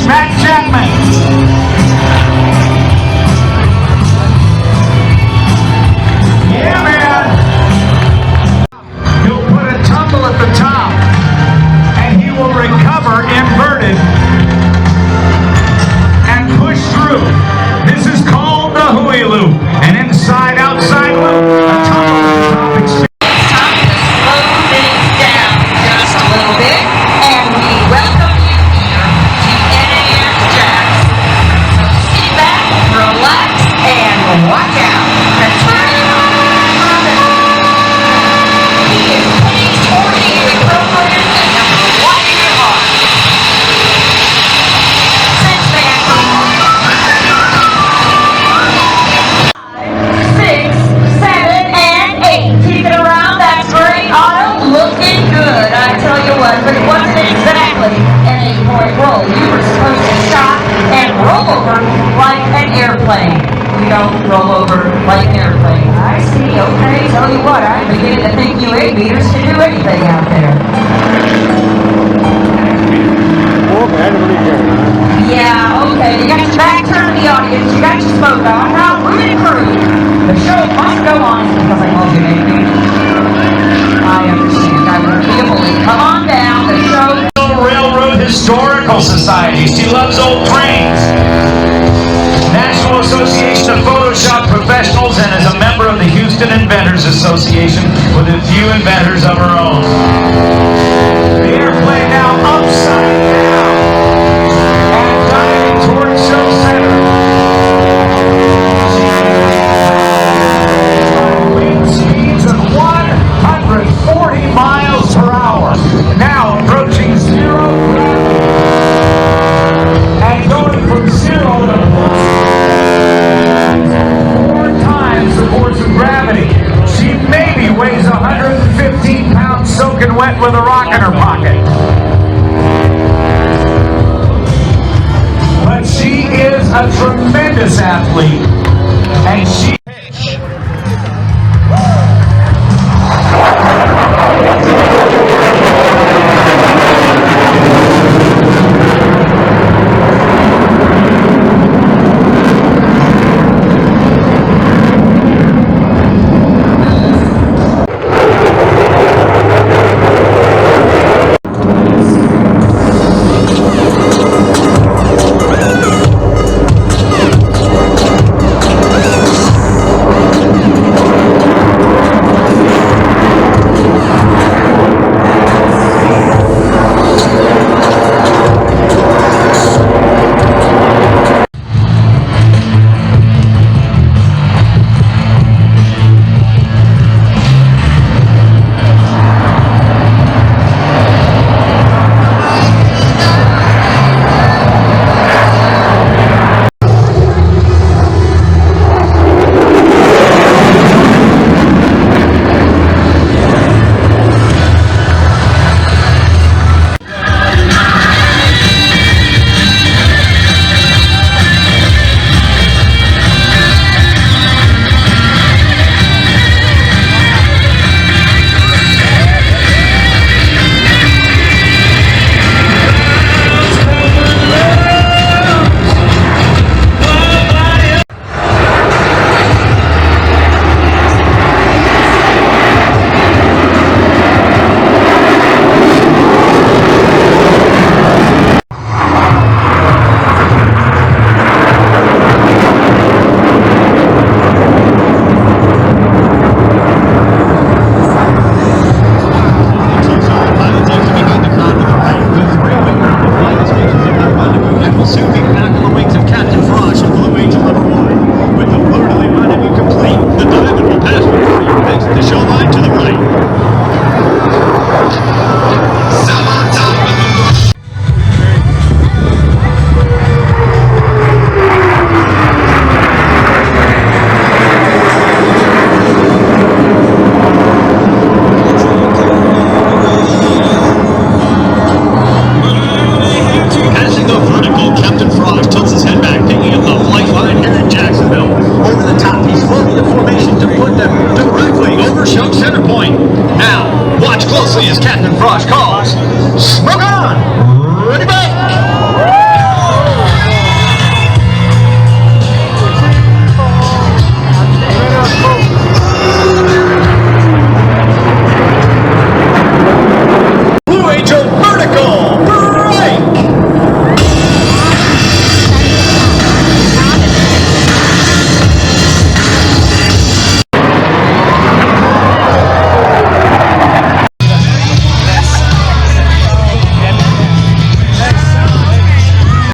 Matt Chapman. Yeah, man. He'll put a tumble at the top, and he will recover inverted and push through. This is called the Huey Loop, an inside-outside loop. A tumble at the top extreme. It's time to slow things down just a little bit, and we welcome you here to NAS Jacks. So sit back, relax, and watch out. The turning on he is putting toward you the program at number 1 in your heart. Since then, 5, 6, 7, and 8. Keep it around. That's great, Otto. Looking good, I tell you what. But it wasn't exactly an 8-point roll. You were supposed to stop and roll over like an airplane. You don't roll over like an airplane. I see. Okay. Tell you what, I'm beginning to think you aviators can do anything out there. Yeah, okay. You got your back turned to the audience. You got your smoke on. Now, moving through. The show must go on because I love you, baby. I understand. I won't be a bully. Come on down. The show. Railroad Historical Society. She loves old trains. National Association of Photoshop Professionals, and is a member of the Houston Inventors Association with a few inventors of her own. The airplane now upside down and diving toward show center. Wind speeds of 140 miles per hour. Now approaching zero gravity and going from 0 to 4 times the force of gravity. She maybe weighs 115 pounds soaking wet with a rock in her pocket. But she is a tremendous athlete, and she